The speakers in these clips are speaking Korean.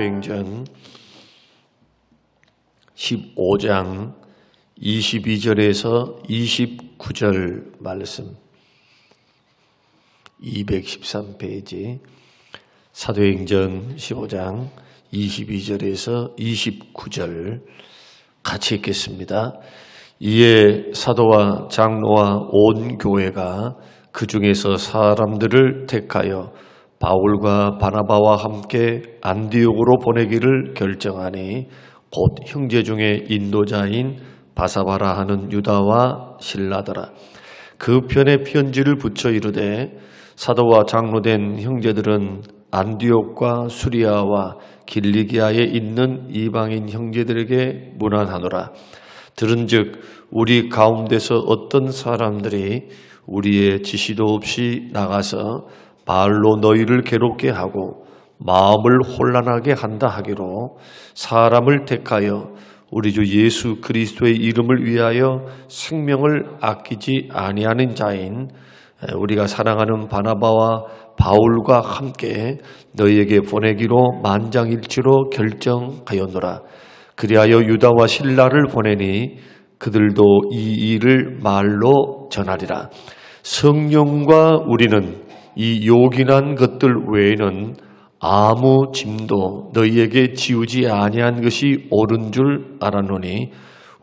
사도행전 15장 22절에서 29절 말씀, 213페이지 사도행전 15장 22절에서 29절 같이 읽겠습니다. 이에 사도와 장로와 온 교회가 그 중에서 사람들을 택하여 바울과 바나바와 함께 안디옥으로 보내기를 결정하니 곧 형제 중에 인도자인 바사바라 하는 유다와 실라더라. 그 편에 편지를 붙여 이르되 사도와 장로된 형제들은 안디옥과 수리아와 길리기아에 있는 이방인 형제들에게 문안하노라. 들은즉 우리 가운데서 어떤 사람들이 우리의 지시도 없이 나가서 바알로 너희를 괴롭게 하고 마음을 혼란하게 한다 하기로 사람을 택하여 우리 주 예수 그리스도의 이름을 위하여 생명을 아끼지 아니하는 자인 우리가 사랑하는 바나바와 바울과 함께 너희에게 보내기로 만장일치로 결정하였노라. 그리하여 유다와 실라를 보내니 그들도 이 일을 말로 전하리라. 성령과 우리는 이 요긴한 것들 외에는 아무 짐도 너희에게 지우지 아니한 것이 옳은 줄 알았노니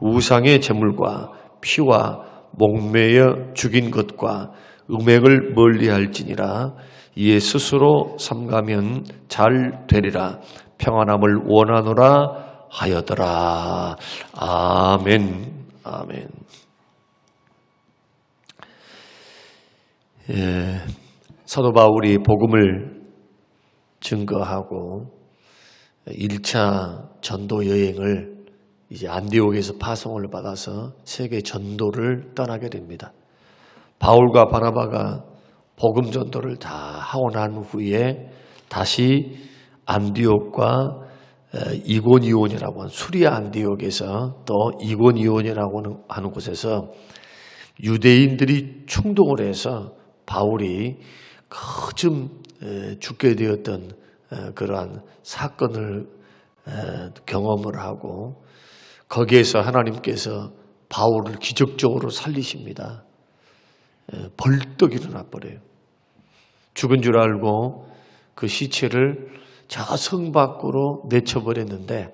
우상의 제물과 피와 목매여 죽인 것과 음행을 멀리할지니라. 이에 스스로 삼가면 잘 되리라. 평안함을 원하노라 하여더라. 아멘. 아멘. 사도 바울이 복음을 증거하고 1차 전도 여행을 이제 안디옥에서 파송을 받아서 세계 전도를 떠나게 됩니다. 바울과 바나바가 복음 전도를 다 하고 난 후에 다시 안디옥과 이고니온이라고 하는 수리아 안디옥에서 또 이고니온이라고 하는 곳에서 유대인들이 충동을 해서 바울이 거좀 죽게 되었던 그러한 사건을 경험을 하고 거기에서 하나님께서 바울을 기적적으로 살리십니다. 벌떡 일어나 버려요. 죽은 줄 알고 그 시체를 저 성 밖으로 내쳐버렸는데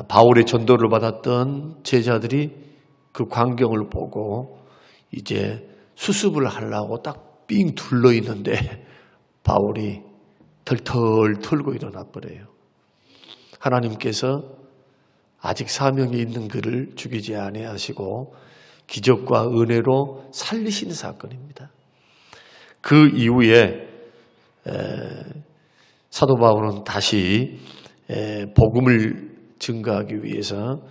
바울의 전도를 받았던 제자들이 그 광경을 보고 이제 수습을 하려고 딱 삥 둘러 있는데 바울이 털털 털고 일어나 버려요. 하나님께서 아직 사명이 있는 그를 죽이지 아니하시고 기적과 은혜로 살리신 사건입니다. 그 이후에 사도 바울은 다시 복음을 증거하기 위해서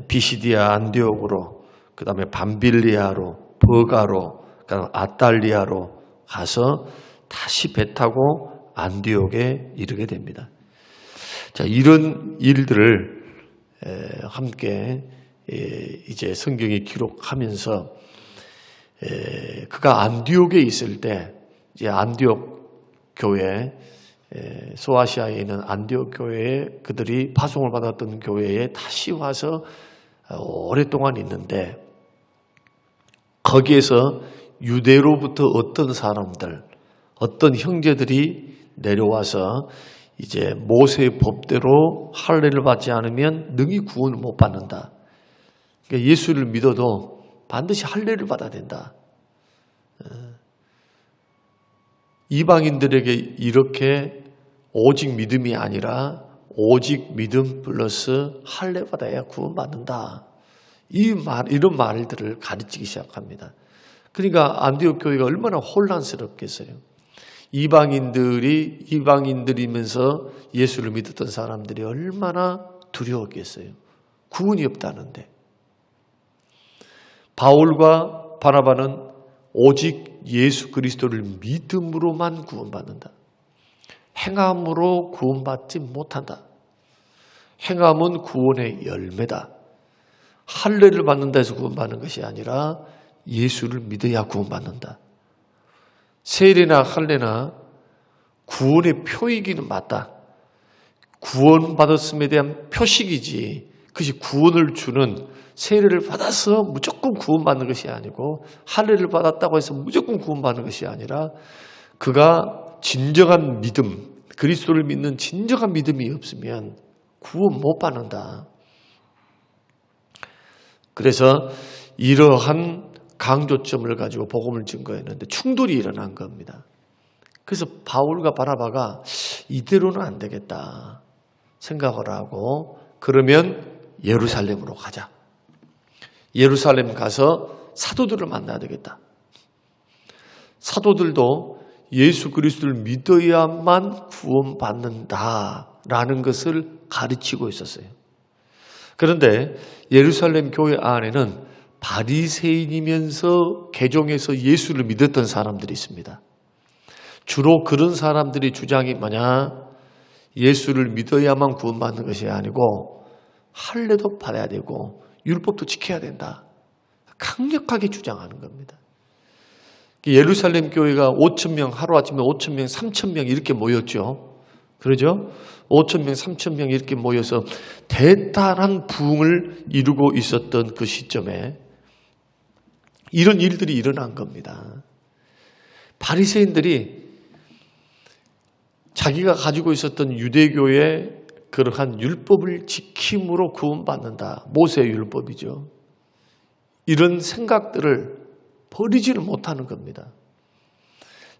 비시디아 안디옥으로, 그 다음에 밤빌리아로, 버가로, 그다음 아탈리아로 가서 다시 배 타고 안디옥에 이르게 됩니다. 자, 이런 일들을 함께 이제 성경이 기록하면서 그가 안디옥에 있을 때 이제 안디옥 교회, 소아시아에 있는 안디옥 교회에 그들이 파송을 받았던 교회에 다시 와서 오랫동안 있는데 거기에서 유대로부터 어떤 사람들, 어떤 형제들이 내려와서 이제 모세의 법대로 할례를 받지 않으면 능히 구원을 못 받는다. 그러니까 예수를 믿어도 반드시 할례를 받아야 된다. 이방인들에게 이렇게 오직 믿음이 아니라 오직 믿음 플러스 할례 받아야 구원받는다. 이런 말들을 가르치기 시작합니다. 그러니까 안디옥 교회가 얼마나 혼란스럽겠어요. 이방인들이면서 예수를 믿었던 사람들이 얼마나 두려웠겠어요. 구원이 없다는데. 바울과 바나바는 오직 예수 그리스도를 믿음으로만 구원받는다. 행함으로 구원받지 못한다. 행함은 구원의 열매다. 할례를 받는다 해서 구원받는 것이 아니라 예수를 믿어야 구원받는다. 세례나 할례나 구원의 표이기는 맞다. 구원받았음에 대한 표식이지 그것이 구원을 주는 세례를 받아서 무조건 구원받는 것이 아니고 할례를 받았다고 해서 무조건 구원받는 것이 아니라 그가 진정한 믿음, 그리스도를 믿는 진정한 믿음이 없으면 구원 못 받는다. 그래서 이러한 강조점을 가지고 복음을 증거했는데 충돌이 일어난 겁니다. 그래서 바울과 바나바가 이대로는 안 되겠다 생각을 하고 그러면 예루살렘으로 가자. 예루살렘 가서 사도들을 만나야 되겠다. 사도들도 예수 그리스도를 믿어야만 구원받는다라는 것을 가르치고 있었어요. 그런데 예루살렘 교회 안에는 바리새인이면서 개종해서 예수를 믿었던 사람들이 있습니다. 주로 그런 사람들이 주장이 뭐냐? 예수를 믿어야만 구원받는 것이 아니고 할례도 받아야 되고 율법도 지켜야 된다. 강력하게 주장하는 겁니다. 예루살렘 교회가 5,000명, 하루아침에 5,000명, 3,000명 이렇게 모였죠. 그러죠? 5,000명, 3,000명 이렇게 모여서 대단한 부흥을 이루고 있었던 그 시점에 이런 일들이 일어난 겁니다. 바리새인들이 자기가 가지고 있었던 유대교의 그러한 율법을 지킴으로 구원받는다. 모세의 율법이죠. 이런 생각들을 버리지를 못하는 겁니다.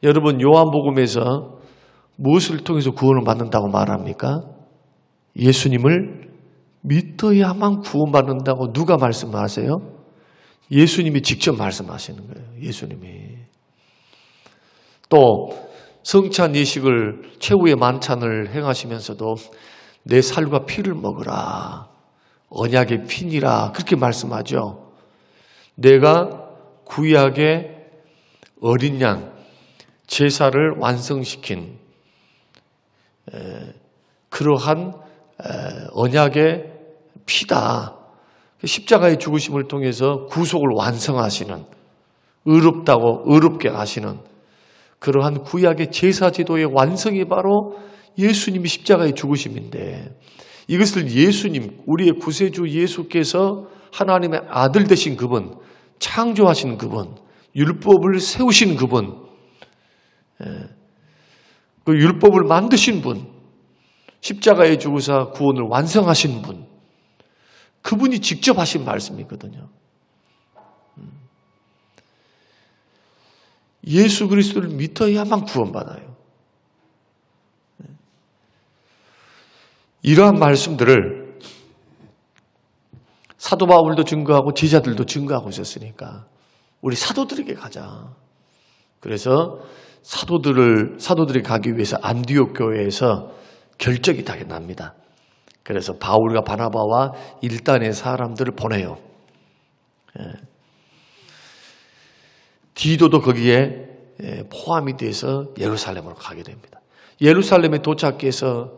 여러분 요한복음에서 무엇을 통해서 구원을 받는다고 말합니까? 예수님을 믿어야만 구원받는다고 누가 말씀하세요? 예수님이 직접 말씀하시는 거예요. 예수님이. 또 성찬 예식을 최후의 만찬을 행하시면서도 내 살과 피를 먹으라. 언약의 피니라. 그렇게 말씀하죠. 내가 구약의 어린 양 제사를 완성시킨 그러한 언약의 피다. 십자가의 죽으심을 통해서 구속을 완성하시는 의롭게 하시는 그러한 구약의 제사 제도의 완성이 바로 예수님이 십자가의 죽으심인데 이것을 예수님, 우리의 구세주 예수께서 하나님의 아들 되신 그분, 창조하신 그분, 율법을 세우신 그분, 그 율법을 만드신 분, 십자가의 죽으사 구원을 완성하신 분, 그분이 직접 하신 말씀이거든요. 예수 그리스도를 믿어야만 구원받아요. 이러한 말씀들을 사도 바울도 증거하고 제자들도 증거하고 있었으니까 우리 사도들에게 가자. 그래서 사도들이 가기 위해서 안디옥 교회에서 결정이 다 납니다. 그래서 바울과 바나바와 일단의 사람들을 보내요. 디도도 거기에 포함이 돼서 예루살렘으로 가게 됩니다. 예루살렘에 도착해서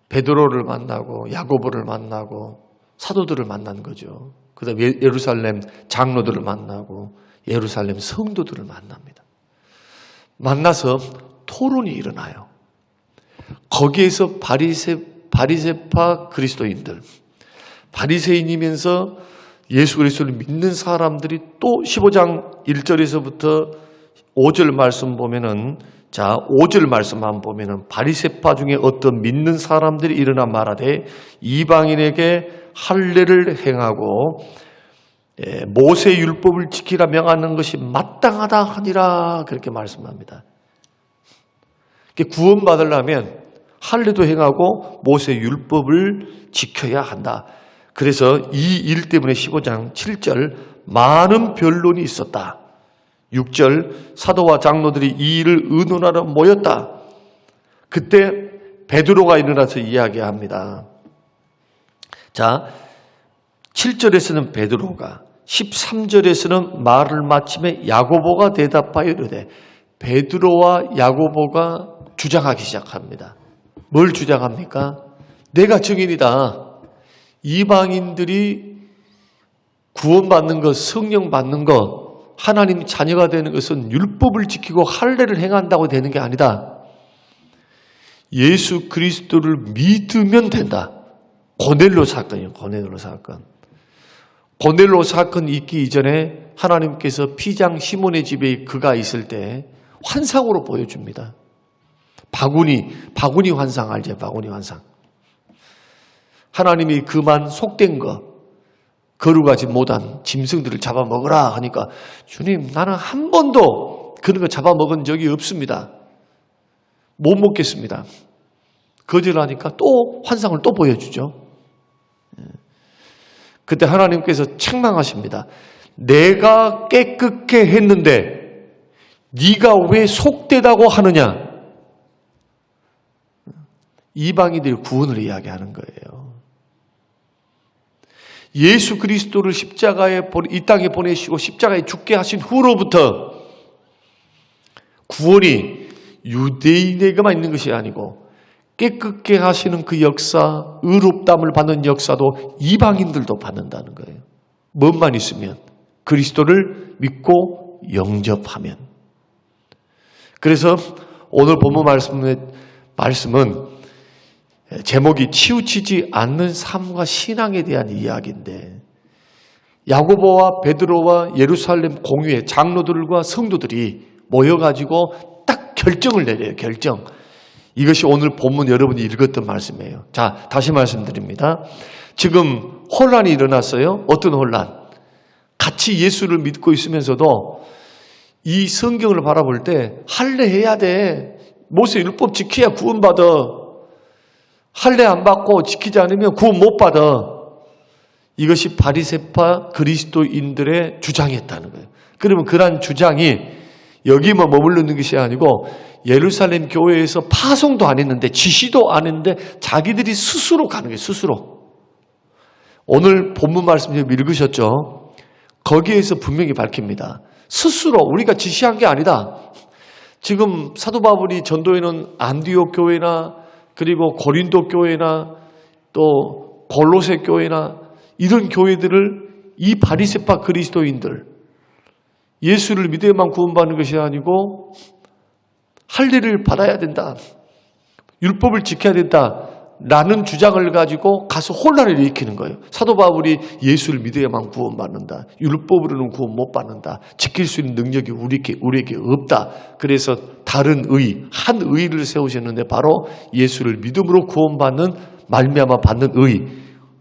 베드로를 만나고 야고보를 만나고 사도들을 만난 거죠. 그다음에 예루살렘 장로들을 만나고 예루살렘 성도들을 만납니다. 만나서 토론이 일어나요. 거기에서 바리새파 그리스도인들, 바리새인이면서 예수 그리스도를 믿는 사람들이 또 15장 1절에서부터 5절 말씀 보면은 5절 말씀만 보면은 바리새파 중에 어떤 믿는 사람들이 일어나 말하되 이방인에게 할례를 행하고 모세 율법을 지키라 명하는 것이 마땅하다 하니라 그렇게 말씀합니다. 구원받으려면 할례도 행하고 모세 율법을 지켜야 한다. 그래서 이 일 때문에 15장 7절 많은 변론이 있었다. 6절 사도와 장로들이 이 일을 의논하러 모였다. 그때 베드로가 일어나서 이야기합니다. 7절에서는 베드로가 13절에서는 말을 마침에 야고보가 대답하여 이르되 베드로와 야고보가 주장하기 시작합니다. 뭘 주장합니까? 내가 증인이다. 이방인들이 구원받는 것, 성령 받는 것, 하나님 자녀가 되는 것은 율법을 지키고 할례를 행한다고 되는 게 아니다. 예수 그리스도를 믿으면 된다. 고넬로 사건이에요. 고넬로 사건. 고넬로 사건 있기 이전에 하나님께서 피장 시몬의 집에 그가 있을 때 환상으로 보여줍니다. 바구니 환상 알죠? 바구니 환상. 하나님이 그만 속된 거, 거룩하지 못한 짐승들을 잡아먹으라 하니까 주님, 나는 한 번도 그런 거 잡아먹은 적이 없습니다. 못 먹겠습니다. 거절하니까 또 환상을 또 보여주죠. 그때 하나님께서 책망하십니다. 내가 깨끗게 했는데 네가 왜 속되다고 하느냐? 이방인들이 구원을 이야기하는 거예요. 예수 그리스도를 이 땅에 보내시고 십자가에 죽게 하신 후로부터 구원이 유대인에게만 있는 것이 아니고 깨끗게 하시는 그 역사, 의롭담을 받는 역사도 이방인들도 받는다는 거예요. 뭔만 있으면, 그리스도를 믿고 영접하면. 그래서 오늘 본문 말씀은 제목이 치우치지 않는 삶과 신앙에 대한 이야기인데, 야고보와 베드로와 예루살렘 공유의 장로들과 성도들이 모여가지고 딱 결정을 내려요. 결정. 이것이 오늘 본문 여러분이 읽었던 말씀이에요. 자, 다시 말씀드립니다. 지금 혼란이 일어났어요. 어떤 혼란? 같이 예수를 믿고 있으면서도 이 성경을 바라볼 때 할례해야 돼. 모세 율법 지켜야 구원받아. 할례 안 받고 지키지 않으면 구원 못 받아. 이것이 바리새파 그리스도인들의 주장이었다는 거예요. 그러면 그러한 주장이 여기만 머물르는 것이 아니고 예루살렘 교회에서 파송도 안 했는데 지시도 안 했는데 자기들이 스스로 가는 거예요. 스스로. 오늘 본문 말씀 읽으셨죠? 거기에서 분명히 밝힙니다. 스스로 우리가 지시한 게 아니다. 지금 사도 바울이 전도에는 안디옥 교회나 그리고 고린도 교회나 또 골로새 교회나 이런 교회들을 이 바리새파 그리스도인들 예수를 믿어야만 구원받는 것이 아니고 할례를 받아야 된다. 율법을 지켜야 된다. 라는 주장을 가지고 가서 혼란을 일으키는 거예요. 사도 바울이 예수를 믿어야만 구원받는다. 율법으로는 구원 못 받는다. 지킬 수 있는 능력이 우리에게 없다. 그래서 다른 한 의를 세우셨는데 바로 예수를 믿음으로 구원받는 말미암아 받는 의.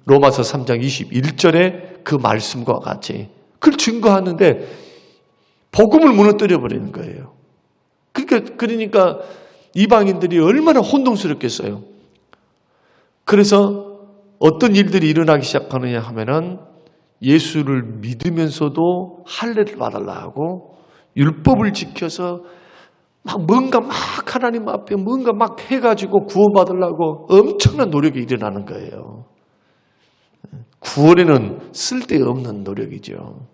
로마서 3장 21절에 그 말씀과 같이 그걸 증거하는데 복음을 무너뜨려 버리는 거예요. 그러니까 이방인들이 얼마나 혼동스럽겠어요. 그래서 어떤 일들이 일어나기 시작하느냐 하면은 예수를 믿으면서도 할례를 받으려 하고 율법을 지켜서 뭔가 하나님 앞에 뭔가 해가지고 구원받으려고 엄청난 노력이 일어나는 거예요. 구원에는 쓸데없는 노력이죠.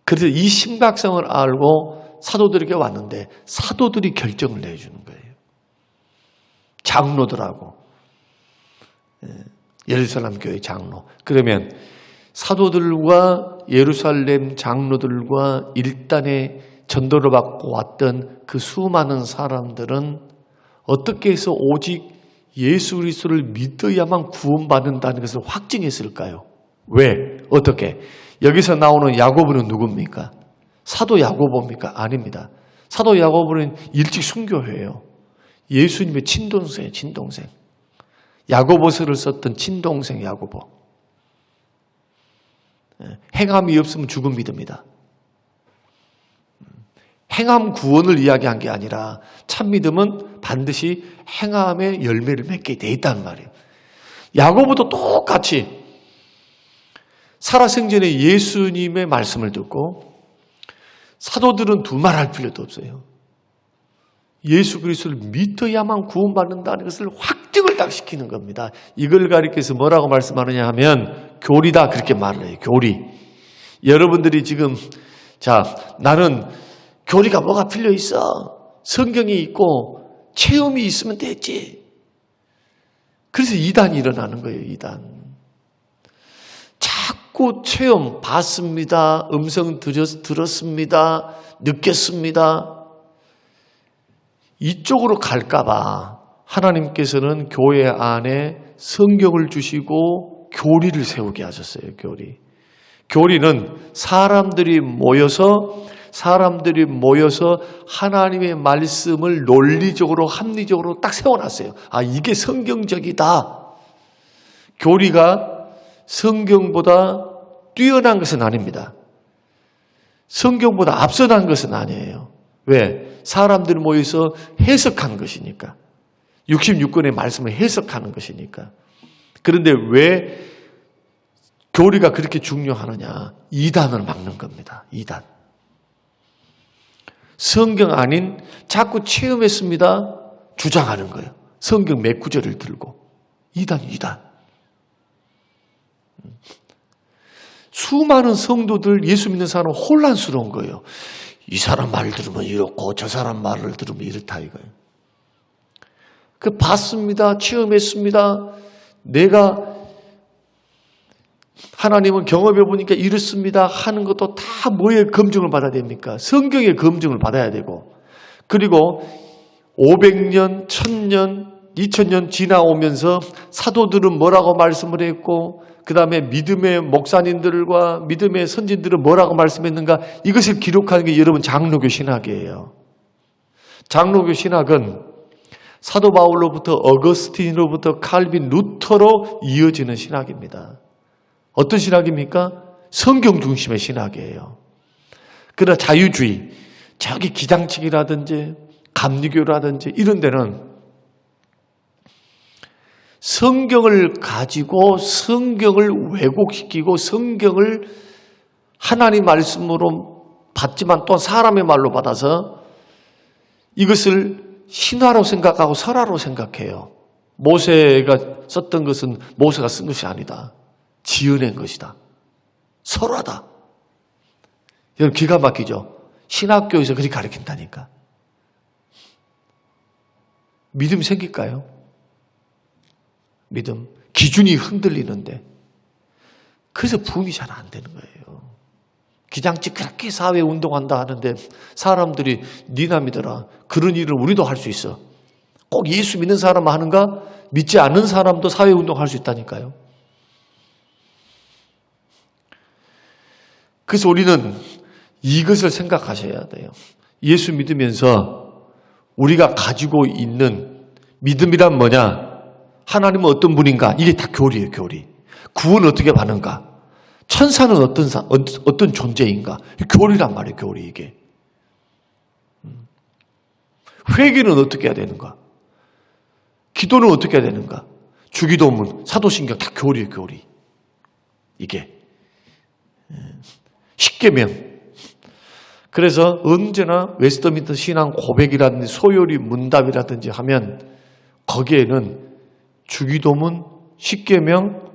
그래서 이 심각성을 알고 사도들에게 왔는데 사도들이 결정을 내주는 거예요. 장로들하고 예루살렘 교회 장로. 그러면 사도들과 예루살렘 장로들과 일단의 전도를 받고 왔던 그 수많은 사람들은 어떻게 해서 오직 예수 그리스도를 믿어야만 구원받는다는 것을 확증했을까요? 왜? 어떻게? 여기서 나오는 야고보는 누굽니까? 사도 야고보입니까? 아닙니다. 사도 야고보는 일찍 순교해요. 예수님의 친동생이에요. 친동생. 야고보서를 썼던 친동생 야고보. 행함이 없으면 죽음 믿습니다. 행함 구원을 이야기한 게 아니라 참 믿음은 반드시 행함의 열매를 맺게 돼 있다는 말이에요. 야고보도 똑같이 살아생전에 예수님의 말씀을 듣고 사도들은 두말할 필요도 없어요. 예수 그리스도를 믿어야만 구원받는다는 것을 확증을 딱 시키는 겁니다. 이걸 가리켜서 뭐라고 말씀하느냐 하면 교리다 그렇게 말을 해요. 교리. 여러분들이 지금 나는 교리가 뭐가 필요 있어? 성경이 있고 체험이 있으면 됐지. 그래서 이단이 일어나는 거예요. 이단. 자꾸 체험 봤습니다. 음성 들었습니다. 느꼈습니다. 이쪽으로 갈까봐 하나님께서는 교회 안에 성경을 주시고 교리를 세우게 하셨어요. 교리는 사람들이 모여서 하나님의 말씀을 논리적으로 합리적으로 딱 세워놨어요. 아, 이게 성경적이다. 교리가 성경보다 뛰어난 것은 아닙니다. 성경보다 앞서난 것은 아니에요. 왜? 사람들이 모여서 해석한 것이니까. 66권의 말씀을 해석하는 것이니까. 그런데 왜 교리가 그렇게 중요하느냐? 이단을 막는 겁니다. 이단. 성경 아닌 자꾸 체험했습니다 주장하는 거예요. 성경 몇 구절을 들고. 이단. 수많은 성도들, 예수 믿는 사람은 혼란스러운 거예요. 이 사람 말 들으면 이렇고 저 사람 말을 들으면 이렇다 이거예요. 봤습니다. 체험했습니다. 내가 하나님은 경험해 보니까 이렇습니다 하는 것도 다 뭐의 검증을 받아야 됩니까? 성경의 검증을 받아야 되고, 그리고 500년, 1000년, 2000년 지나오면서 사도들은 뭐라고 말씀을 했고, 그 다음에 믿음의 목사님들과 믿음의 선진들은 뭐라고 말씀했는가, 이것을 기록하는 게 여러분 장로교 신학이에요. 장로교 신학은 사도 바울로부터 어거스틴으로부터 칼빈, 루터로 이어지는 신학입니다. 어떤 신학입니까? 성경 중심의 신학이에요. 그러나 자유주의, 저기 기장측이라든지 감리교라든지 이런 데는 성경을 가지고 성경을 왜곡시키고 성경을 하나님 말씀으로 받지만 또 사람의 말로 받아서 이것을 신화로 생각하고 설화로 생각해요. 모세가 썼던 것은 모세가 쓴 것이 아니다. 지어낸 것이다. 설화다. 여러분 기가 막히죠? 신학교에서 그렇게 가르친다니까. 믿음 생길까요? 믿음. 기준이 흔들리는데. 그래서 부흥이 잘 안 되는 거예요. 기장집 그렇게 사회 운동한다 하는데 사람들이 니나 믿어라. 그런 일을 우리도 할 수 있어. 꼭 예수 믿는 사람만 하는가? 믿지 않는 사람도 사회 운동할 수 있다니까요. 그래서 우리는 이것을 생각하셔야 돼요. 예수 믿으면서 우리가 가지고 있는 믿음이란 뭐냐? 하나님은 어떤 분인가? 이게 다 교리예요, 교리. 구원을 어떻게 받는가? 천사는 어떤 존재인가? 교리란 말이에요, 교리 이게. 회개는 어떻게 해야 되는가? 기도는 어떻게 해야 되는가? 주기도문, 사도신경 다 교리예요, 교리. 이게. 십계명. 그래서 언제나 웨스트민스터 신앙 고백이라든지 소요리 문답이라든지 하면 거기에는 주기도문, 십계명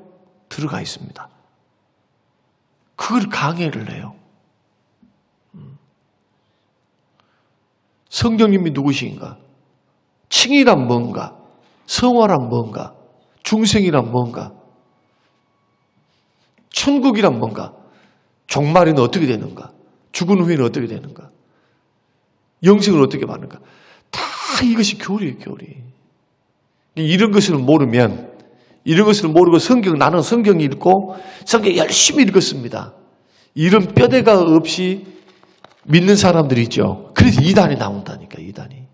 들어가 있습니다. 그걸 강해를 해요. 성령님이 누구신가? 칭이란 뭔가? 성화란 뭔가? 중생이란 뭔가? 천국이란 뭔가? 종말에는 어떻게 되는가? 죽은 후에는 어떻게 되는가? 영생을 어떻게 받는가? 다 이것이 교리예요, 교리. 이런 것을 모르면, 이런 것을 모르고 나는 성경 읽고 성경 열심히 읽었습니다. 이런 뼈대가 없이 믿는 사람들이 있죠. 그래서 이단이 나온다니까, 이단이.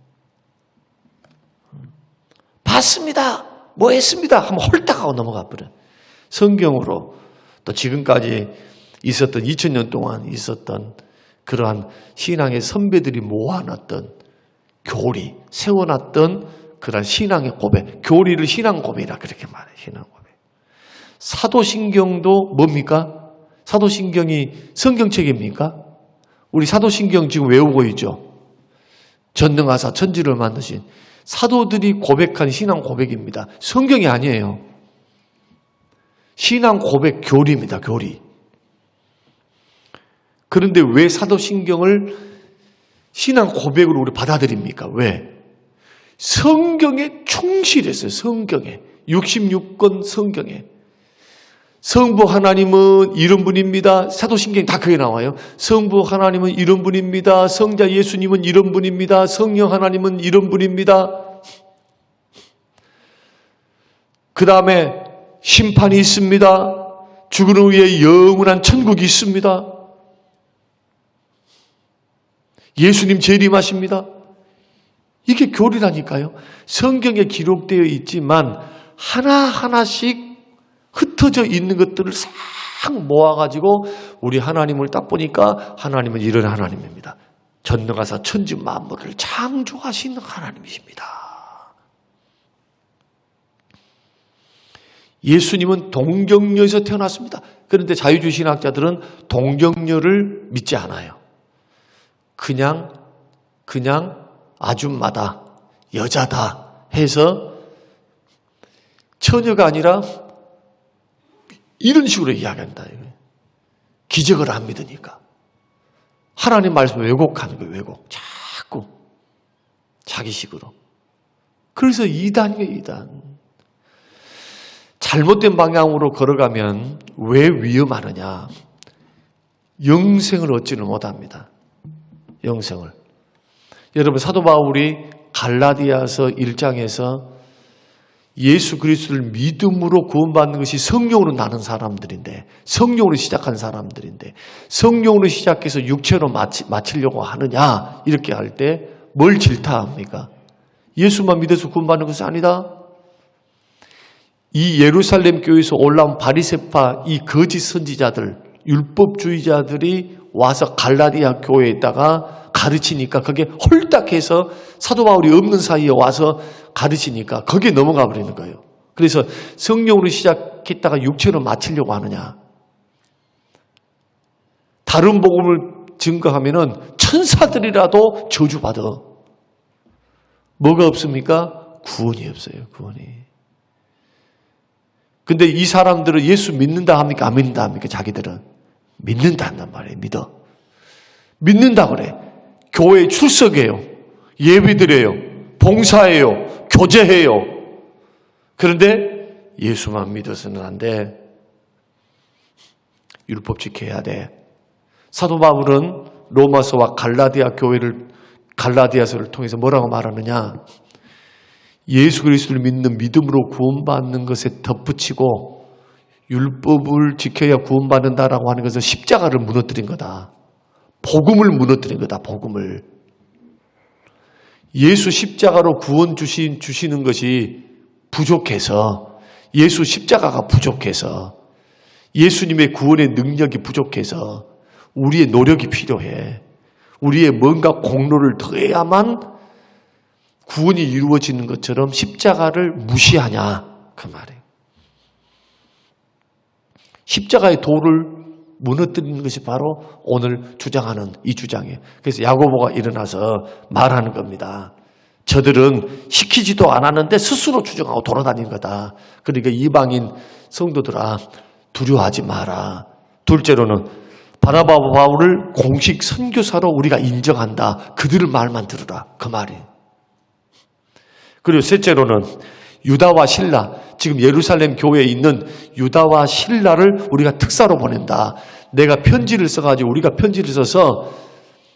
봤습니다. 뭐 했습니다. 하면 홀딱 하고 넘어가 버려요. 성경으로 또 지금까지 있었던 2000년 동안 있었던 그러한 신앙의 선배들이 모아놨던 교리, 세워놨던 그런 신앙의 고백, 교리를 신앙 고백이라 그렇게 말해요. 신앙 고백. 사도신경도 뭡니까? 사도신경이 성경책입니까? 우리 사도신경 지금 외우고 있죠. 전능하사 천지를 만드신 사도들이 고백한 신앙 고백입니다. 성경이 아니에요. 신앙 고백 교리입니다. 교리. 그런데 왜 사도신경을 신앙 고백으로 우리 받아들입니까? 왜? 성경에 충실했어요. 성경에. 66권 성경에. 성부 하나님은 이런 분입니다. 사도신경 다 그게 나와요. 성부 하나님은 이런 분입니다. 성자 예수님은 이런 분입니다. 성령 하나님은 이런 분입니다. 그 다음에 심판이 있습니다. 죽은 후에 영원한 천국이 있습니다. 예수님 재림하십니다. 이게 교리라니까요. 성경에 기록되어 있지만 하나하나씩 흩어져 있는 것들을 싹 모아가지고 우리 하나님을 딱 보니까 하나님은 이런 하나님입니다. 전능하사 천지 만물을 창조하시는 하나님이십니다. 예수님은 동정녀에서 태어났습니다. 그런데 자유주의신학자들은 동정녀를 믿지 않아요. 그냥 아줌마다, 여자다 해서 처녀가 아니라 이런 식으로 이야기한다. 기적을 안 믿으니까. 하나님 말씀을 왜곡하는 거예요. 왜곡. 자꾸 자기식으로. 그래서 이단이에요. 이단. 잘못된 방향으로 걸어가면 왜 위험하느냐. 영생을 얻지는 못합니다. 영생을. 여러분 사도 바울이 갈라디아서 1장에서 예수 그리스도를 믿음으로 구원받는 것이 성령으로 나는 사람들인데, 성령으로 시작한 사람들인데, 성령으로 시작해서 육체로 마치려고 하느냐 이렇게 할 때 뭘 질타합니까? 예수만 믿어서 구원받는 것은 아니다. 이 예루살렘 교회에서 올라온 바리새파 이 거짓 선지자들, 율법주의자들이 와서 갈라디아 교회에다가 가르치니까 그게 홀딱해서 사도 바울이 없는 사이에 와서 가르치니까 거기에 넘어가 버리는 거예요. 그래서 성령으로 시작했다가 육체로 마치려고 하느냐. 다른 복음을 증거하면은 천사들이라도 저주받아. 뭐가 없습니까? 구원이 없어요. 구원이. 근데 이 사람들은 예수 믿는다 합니까? 안 믿는다 합니까? 자기들은 믿는다 한단 말이에요. 믿어. 믿는다 그래. 교회에 출석해요. 예배드려요. 봉사해요. 교제해요. 그런데 예수만 믿어서는 안 돼. 율법 지켜야 돼. 사도 바울은 로마서와 갈라디아서를 통해서 뭐라고 말하느냐. 예수 그리스도를 믿는 믿음으로 구원받는 것에 덧붙이고 율법을 지켜야 구원받는다라고 하는 것은 십자가를 무너뜨린 거다. 복음을 무너뜨린 거다. 복음을. 예수 십자가로 구원 주시는 것이 부족해서, 예수 십자가가 부족해서, 예수님의 구원의 능력이 부족해서 우리의 노력이 필요해. 우리의 뭔가 공로를 더해야만 구원이 이루어지는 것처럼 십자가를 무시하냐 그 말이에요. 십자가의 도를 무너뜨리는 것이 바로 오늘 주장하는 이 주장이에요. 그래서 야고보가 일어나서 말하는 겁니다. 저들은 시키지도 않았는데 스스로 주장하고 돌아다니는 거다. 그러니까 이방인 성도들아 두려워하지 마라. 둘째로는 바나바와 바울을 공식 선교사로 우리가 인정한다. 그들의 말만 들으라. 그 말이에요. 그리고 셋째로는 유다와 실라, 지금 예루살렘 교회에 있는 유다와 실라를 우리가 특사로 보낸다. 내가 편지를 써가지고 우리가 편지를 써서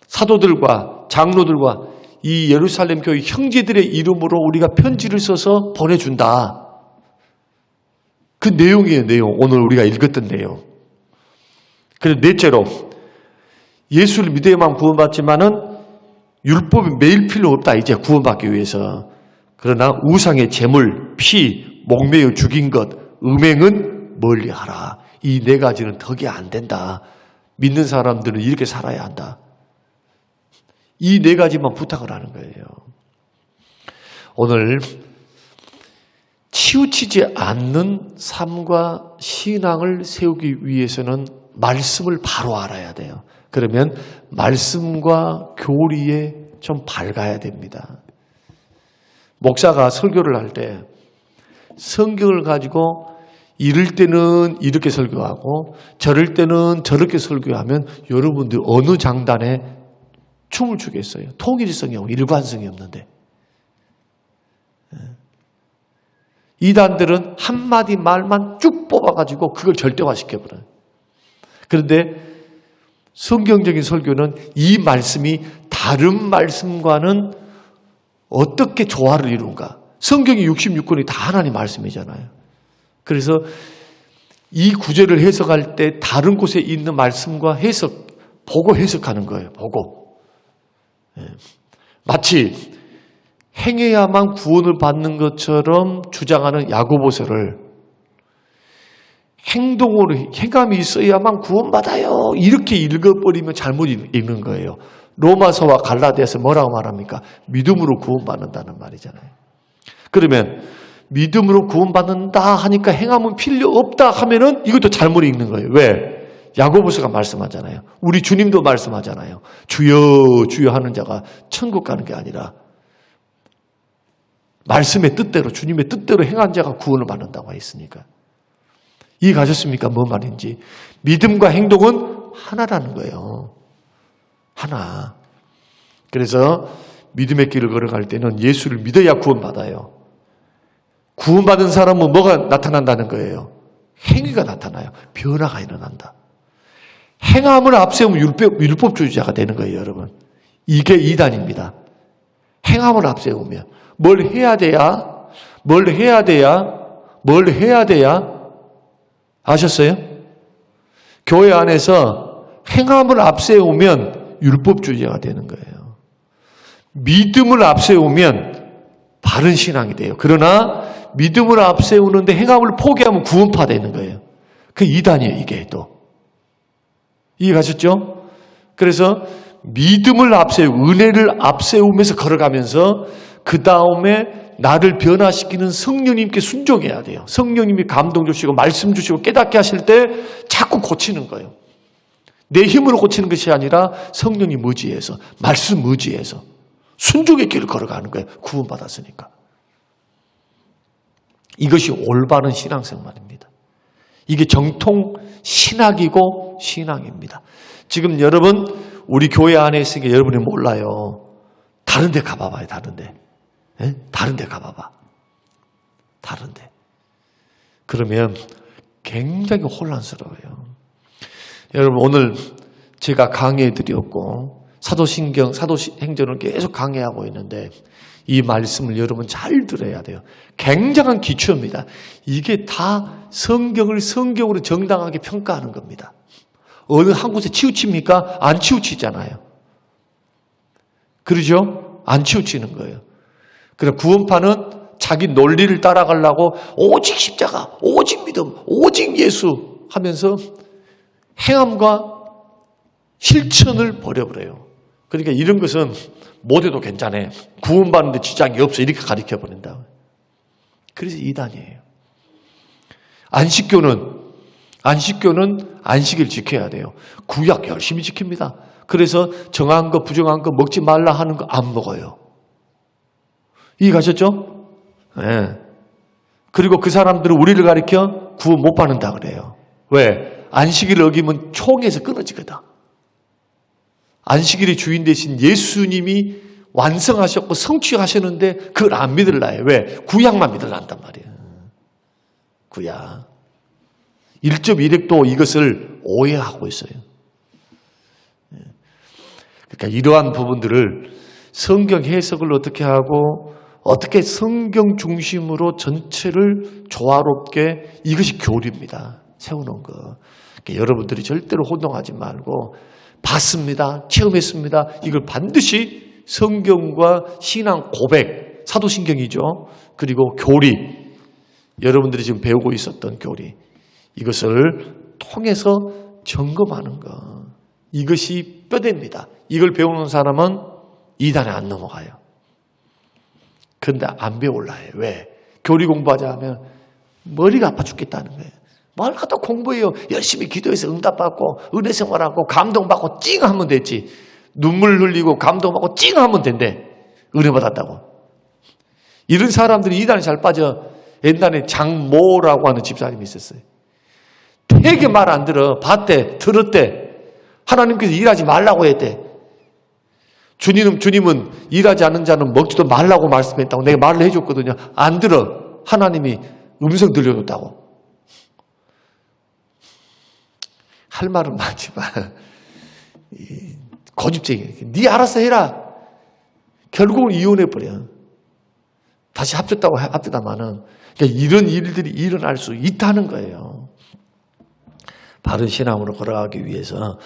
사도들과 장로들과 이 예루살렘 교회 형제들의 이름으로 우리가 편지를 써서 보내준다. 그 내용이에요. 내용. 오늘 우리가 읽었던 내용. 그리고 넷째로 예수를 믿어야만 구원받지만은 율법이 매일 필요 없다. 이제 구원받기 위해서. 그러나 우상의 재물, 피, 목매어 죽인 것, 음행은 멀리하라. 이 네 가지는 덕이 안 된다. 믿는 사람들은 이렇게 살아야 한다. 이 네 가지만 부탁을 하는 거예요. 오늘 치우치지 않는 삶과 신앙을 세우기 위해서는 말씀을 바로 알아야 돼요. 그러면 말씀과 교리에 좀 밝아야 됩니다. 목사가 설교를 할 때 성경을 가지고 이럴 때는 이렇게 설교하고 저럴 때는 저렇게 설교하면 여러분들 어느 장단에 춤을 추겠어요? 통일성이 없고 일관성이 없는데. 이단들은 한마디 말만 쭉 뽑아가지고 그걸 절대화시켜버려요. 그런데 성경적인 설교는 이 말씀이 다른 말씀과는 어떻게 조화를 이룬가. 성경이 66권이 다 하나님 말씀이잖아요. 그래서 이 구절을 해석할 때 다른 곳에 있는 말씀과 보고 해석하는 거예요. 보고. 마치 행해야만 구원을 받는 것처럼 주장하는 야고보서를 행동으로 행함이 있어야만 구원받아요. 이렇게 읽어버리면 잘못 읽는 거예요. 로마서와 갈라디아서 뭐라고 말합니까? 믿음으로 구원받는다는 말이잖아요. 그러면 믿음으로 구원받는다 하니까 행함은 필요 없다 하면은 이것도 잘못 읽는 거예요. 왜? 야고보서가 말씀하잖아요. 우리 주님도 말씀하잖아요. 주여 주여 하는 자가 천국 가는 게 아니라 말씀의 뜻대로 주님의 뜻대로 행한 자가 구원을 받는다고 했으니까. 이해가셨습니까? 뭔 말인지. 믿음과 행동은 하나라는 거예요. 하나. 그래서 믿음의 길을 걸어갈 때는 예수를 믿어야 구원받아요. 구원받은 사람은 뭐가 나타난다는 거예요? 행위가 나타나요. 변화가 일어난다. 행함을 앞세우면 율법주의자가 되는 거예요, 여러분. 이게 이단입니다. 행함을 앞세우면 뭘 해야 돼야 아셨어요? 교회 안에서 행함을 앞세우면 율법주의자가 되는 거예요. 믿음을 앞세우면 바른 신앙이 돼요. 그러나 믿음을 앞세우는데 행함을 포기하면 구원파 되는 거예요. 그 이단이에요, 이게 또. 이해가셨죠? 그래서 믿음을 은혜를 앞세우면서 걸어가면서 그 다음에 나를 변화시키는 성령님께 순종해야 돼요. 성령님이 감동 주시고 말씀 주시고 깨닫게 하실 때 자꾸 고치는 거예요. 내 힘으로 고치는 것이 아니라 성령님 의지해서, 말씀 의지해서 순종의 길을 걸어가는 거예요. 구원받았으니까. 이것이 올바른 신앙생활입니다. 이게 정통 신학이고 신앙입니다. 지금 여러분 우리 교회 안에 있으니까 여러분이 몰라요. 다른 데 가봐봐요. 다른 데. 네? 다른 데 가봐봐. 다른 데. 그러면 굉장히 혼란스러워요. 여러분 오늘 제가 강의해드렸고 사도행전을 계속 강의하고 있는데 이 말씀을 여러분 잘 들어야 돼요. 굉장한 기초입니다. 이게 다 성경을 성경으로 정당하게 평가하는 겁니다. 어느 한 곳에 치우칩니까? 안 치우치잖아요. 그러죠? 안 치우치는 거예요. 그래서 구원파는 자기 논리를 따라가려고 오직 십자가, 오직 믿음, 오직 예수 하면서 행함과 실천을 버려버려요. 그러니까 이런 것은 못해도 괜찮아. 구원받는데 지장이 없어. 이렇게 가르쳐버린다. 그래서 이단이에요. 안식교는 안식을 지켜야 돼요. 구약 열심히 지킵니다. 그래서 정한 거 부정한 거 먹지 말라 하는 거 안 먹어요. 이해가셨죠? 네. 그리고 그 사람들은 우리를 가리켜 구원 못 받는다 그래요. 왜? 안식일을 어기면 총에서 끊어지거든. 안식일의 주인 되신 예수님이 완성하셨고 성취하셨는데 그걸 안 믿을라요. 왜? 구약만 믿을란단 말이에요. 구약. 1.1핵도 이것을 오해하고 있어요. 그러니까 이러한 부분들을 성경 해석을 어떻게 하고 어떻게 성경 중심으로 전체를 조화롭게 이것이 교리입니다. 세우는 거. 그러니까 여러분들이 절대로 혼동하지 말고 봤습니다. 체험했습니다. 이걸 반드시 성경과 신앙 고백, 사도신경이죠. 그리고 교리, 여러분들이 지금 배우고 있었던 교리, 이것을 통해서 점검하는 것. 이것이 뼈대입니다. 이걸 배우는 사람은 이단에 안 넘어가요. 그런데 안 배울라 해요. 왜? 교리 공부하자 하면 머리가 아파 죽겠다는 거예요. 뭘 갖다 공부해요. 열심히 기도해서 응답받고 은혜 생활하고 감동받고 찡 하면 됐지. 눈물 흘리고 감동받고 찡 하면 된대. 은혜 받았다고. 이런 사람들이 이단에 잘 빠져. 옛날에 장모라고 하는 집사님이 있었어요. 되게 말 안 들어. 봤대. 들었대. 하나님께서 일하지 말라고 했대. 주님은 일하지 않는 자는 먹지도 말라고 말씀했다고 내가 말을 해줬거든요. 안 들어. 하나님이 음성 들려줬다고. 할 말은 많지만 고집쟁이. 네 알아서 해라. 결국은 이혼해버려. 다시 합쳤다고 합시다마는 그러니까 이런 일들이 일어날 수 있다는 거예요. 바른 신앙으로 걸어가기 위해서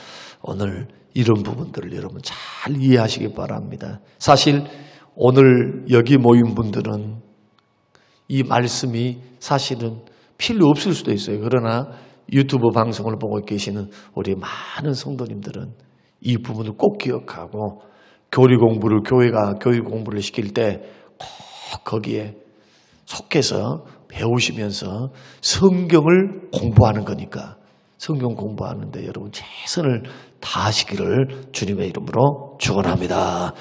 오늘 이런 부분들을 여러분 잘 이해하시기 바랍니다. 사실 오늘 여기 모인 분들은 이 말씀이 사실은 필요 없을 수도 있어요. 그러나 유튜브 방송을 보고 계시는 우리 많은 성도님들은 이 부분을 꼭 기억하고 교회가 교리 공부를 시킬 때 꼭 거기에 속해서 배우시면서 성경을 공부하는 거니까 성경 공부하는데 여러분 최선을 다하시기를 주님의 이름으로 축원합니다.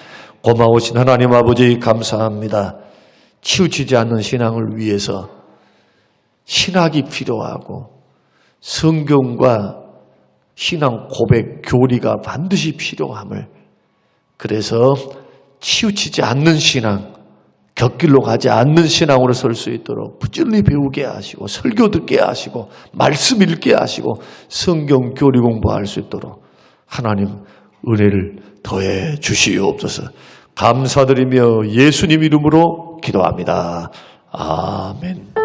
고마우신 하나님 아버지 감사합니다. 치우치지 않는 신앙을 위해서 신학이 필요하고 성경과 신앙 고백 교리가 반드시 필요함을, 그래서 치우치지 않는 신앙, 곁길로 가지 않는 신앙으로 설 수 있도록 부지런히 배우게 하시고 설교 듣게 하시고 말씀 읽게 하시고 성경 교리 공부할 수 있도록 하나님 은혜를 더해 주시옵소서. 감사드리며 예수님 이름으로 기도합니다. 아멘.